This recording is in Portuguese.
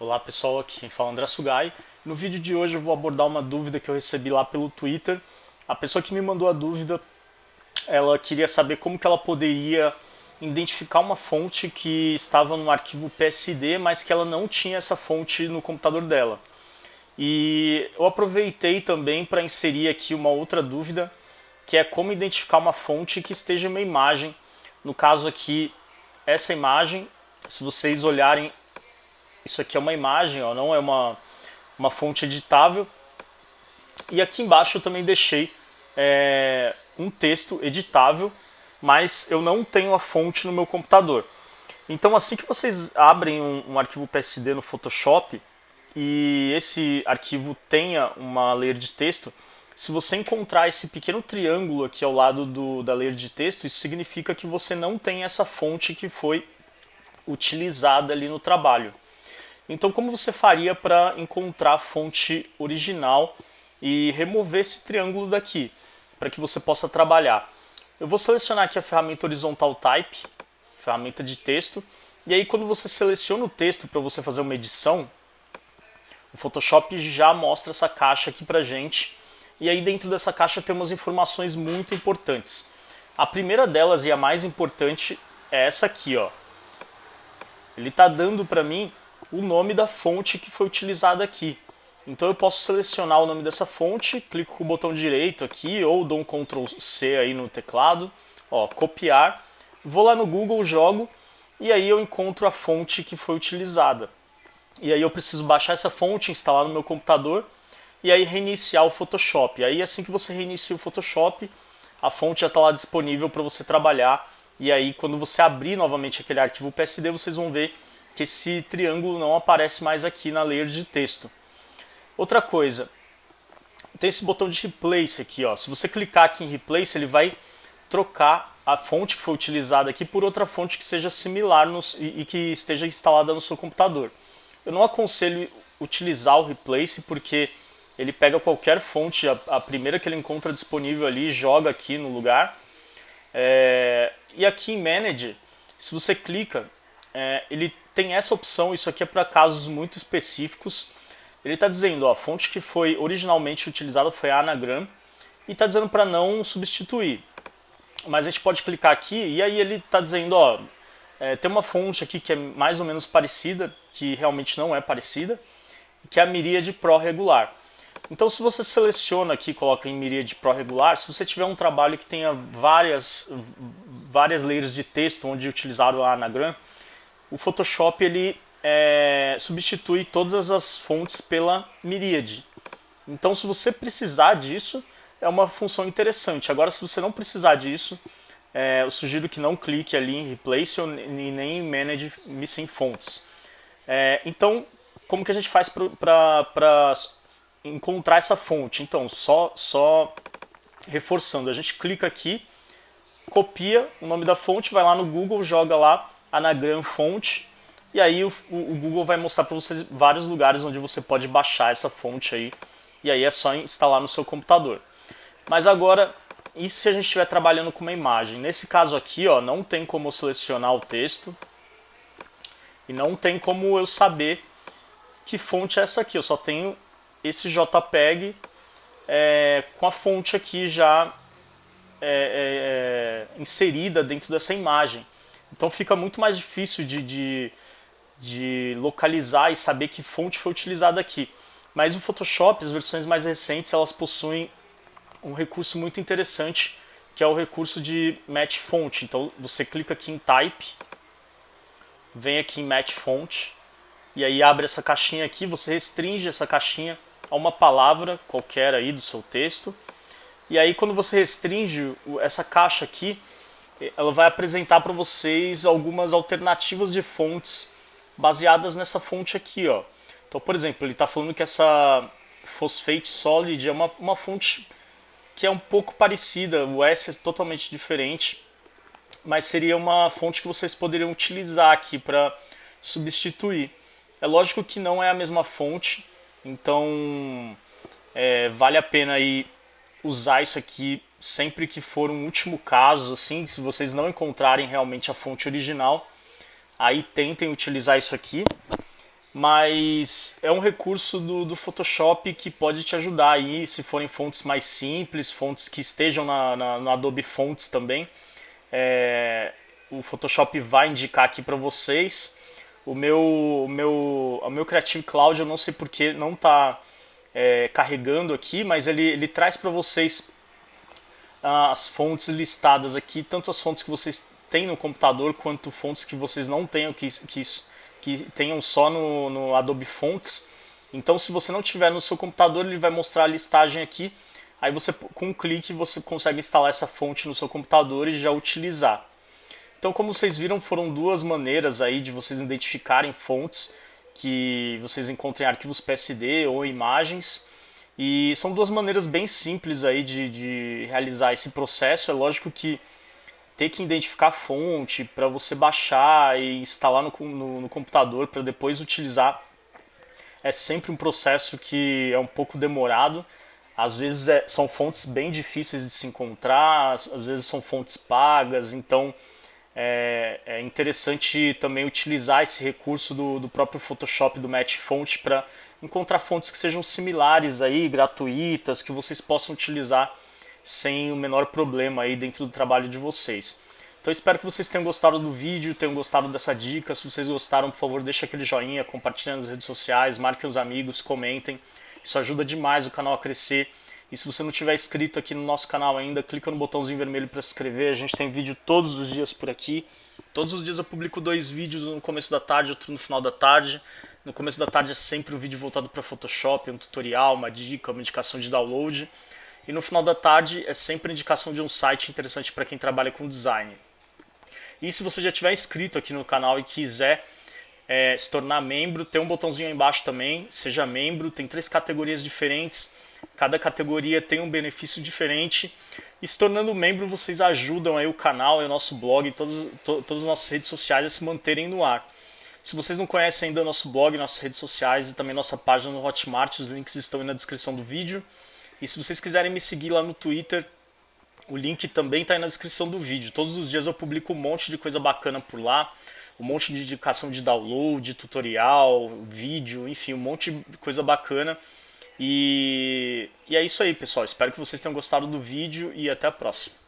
Olá pessoal, aqui quem fala é André Sugai. No vídeo de hoje eu vou abordar uma dúvida que eu recebi lá pelo Twitter. A pessoa que me mandou a dúvida, ela queria saber como que ela poderia identificar uma fonte que estava no arquivo PSD, mas que ela não tinha essa fonte no computador dela. E eu aproveitei também para inserir aqui uma outra dúvida, que é como identificar uma fonte que esteja em uma imagem. No caso aqui, essa imagem, se vocês olharem, isso aqui é uma imagem, ó, não é uma fonte editável. E aqui embaixo eu também deixei um texto editável, mas eu não tenho a fonte no meu computador. Então assim que vocês abrem um arquivo PSD no Photoshop e esse arquivo tenha uma layer de texto, se você encontrar esse pequeno triângulo aqui ao lado da layer de texto, isso significa que você não tem essa fonte que foi utilizada ali no trabalho. Então, como você faria para encontrar a fonte original e remover esse triângulo daqui, para que você possa trabalhar? Eu vou selecionar aqui a ferramenta Horizontal Type, ferramenta de texto, e aí quando você seleciona o texto para você fazer uma edição, o Photoshop já mostra essa caixa aqui pra gente, e aí dentro dessa caixa tem umas informações muito importantes. A primeira delas e a mais importante é essa aqui, ó. Ele está dando para mim o nome da fonte que foi utilizada aqui. Então eu posso selecionar o nome dessa fonte, clico com o botão direito aqui ou dou um Ctrl C aí no teclado, ó, copiar, vou lá no Google, jogo e aí eu encontro a fonte que foi utilizada. E aí eu preciso baixar essa fonte, instalar no meu computador e aí reiniciar o Photoshop. Aí assim que você reinicia o Photoshop, a fonte já está lá disponível para você trabalhar. E aí quando você abrir novamente aquele arquivo PSD, vocês vão ver que esse triângulo não aparece mais aqui na layer de texto. Outra coisa, tem esse botão de Replace aqui, ó. Se você clicar aqui em Replace, ele vai trocar a fonte que foi utilizada aqui por outra fonte que seja similar e que esteja instalada no seu computador. Eu não aconselho utilizar o Replace porque ele pega qualquer fonte, a primeira que ele encontra disponível ali, joga aqui no lugar. E aqui em Manage, se você clica, ele tem essa opção, isso aqui é para casos muito específicos. Ele está dizendo, ó, a fonte que foi originalmente utilizada foi a Anagram, e está dizendo para não substituir. Mas a gente pode clicar aqui, e aí ele está dizendo, ó, tem uma fonte aqui que é mais ou menos parecida, que realmente não é parecida, que é a Myriad Pro regular. Então se você seleciona aqui, coloca em Myriad Pro regular, se você tiver um trabalho que tenha várias layers de texto onde utilizaram a Anagram, o Photoshop ele substitui todas as fontes pela Myriad. Então se você precisar disso, é uma função interessante. Agora se você não precisar disso, eu sugiro que não clique ali em Replace e nem em Manage Missing Fonts. Então, como que a gente faz para encontrar essa fonte? Então, só reforçando, a gente clica aqui, copia o nome da fonte, vai lá no Google, joga lá Anagram fonte, e aí o Google vai mostrar para você vários lugares onde você pode baixar essa fonte aí, e aí é só instalar no seu computador. Mas agora, e se a gente estiver trabalhando com uma imagem? Nesse caso aqui, ó, não tem como eu selecionar o texto e não tem como eu saber que fonte é essa aqui. Eu só tenho esse JPEG com a fonte aqui já inserida dentro dessa imagem. Então fica muito mais difícil de localizar e saber que fonte foi utilizada aqui. Mas o Photoshop, as versões mais recentes, elas possuem um recurso muito interessante, que é o recurso de Match Font. Então você clica aqui em Type, vem aqui em Match Font, e aí abre essa caixinha aqui, você restringe essa caixinha a uma palavra qualquer aí do seu texto. E aí quando você restringe essa caixa aqui, ela vai apresentar para vocês algumas alternativas de fontes baseadas nessa fonte aqui, ó. Então, por exemplo, ele está falando que essa Phosphate Solid é uma fonte que é um pouco parecida, o S é totalmente diferente, mas seria uma fonte que vocês poderiam utilizar aqui para substituir. É lógico que não é a mesma fonte, então vale a pena aí usar isso aqui sempre que for um último caso, assim, se vocês não encontrarem realmente a fonte original, aí tentem utilizar isso aqui. mas é um recurso do Photoshop que pode te ajudar aí, se forem fontes mais simples, fontes que estejam no Adobe Fonts também. O Photoshop vai indicar aqui para vocês. O meu Creative Cloud, eu não sei porque não está carregando aqui, mas ele traz para vocês as fontes listadas aqui, tanto as fontes que vocês têm no computador, quanto fontes que vocês não tenham, que tenham só no Adobe Fonts. Então, se você não tiver no seu computador, ele vai mostrar a listagem aqui. Aí você, com um clique, você consegue instalar essa fonte no seu computador e já utilizar. Então, como vocês viram, foram duas maneiras aí de vocês identificarem fontes que vocês encontrem em arquivos PSD ou imagens. E são duas maneiras bem simples aí de realizar esse processo. É lógico que ter que identificar a fonte para você baixar e instalar no computador para depois utilizar é sempre um processo que é um pouco demorado. Às vezes são fontes bem difíceis de se encontrar, às vezes são fontes pagas, então é interessante também utilizar esse recurso do próprio Photoshop, do Match Font, para encontrar fontes que sejam similares aí, gratuitas, que vocês possam utilizar sem o menor problema aí dentro do trabalho de vocês. Então espero que vocês tenham gostado do vídeo, tenham gostado dessa dica. Se vocês gostaram, por favor, deixa aquele joinha, compartilhem nas redes sociais, marquem os amigos, comentem. Isso ajuda demais o canal a crescer. E se você não tiver inscrito aqui no nosso canal ainda, clica no botãozinho vermelho para se inscrever. A gente tem vídeo todos os dias por aqui. Todos os dias eu publico 2 vídeos, um no começo da tarde, outro no final da tarde. No começo da tarde é sempre um vídeo voltado para Photoshop, um tutorial, uma dica, uma indicação de download. E no final da tarde é sempre a indicação de um site interessante para quem trabalha com design. E se você já tiver inscrito aqui no canal e quiser se tornar membro, tem um botãozinho aí embaixo também, seja membro, tem 3 categorias diferentes, cada categoria tem um benefício diferente, e se tornando membro vocês ajudam aí o canal e o nosso blog, todas as nossas redes sociais a se manterem no ar. Se vocês não conhecem ainda o nosso blog, nossas redes sociais e também nossa página no Hotmart, os links estão aí na descrição do vídeo. E se vocês quiserem me seguir lá no Twitter, o link também está aí na descrição do vídeo. Todos os dias eu publico um monte de coisa bacana por lá, um monte de indicação de download, tutorial, vídeo, enfim, um monte de coisa bacana. E é isso aí, pessoal. Espero que vocês tenham gostado do vídeo e até a próxima.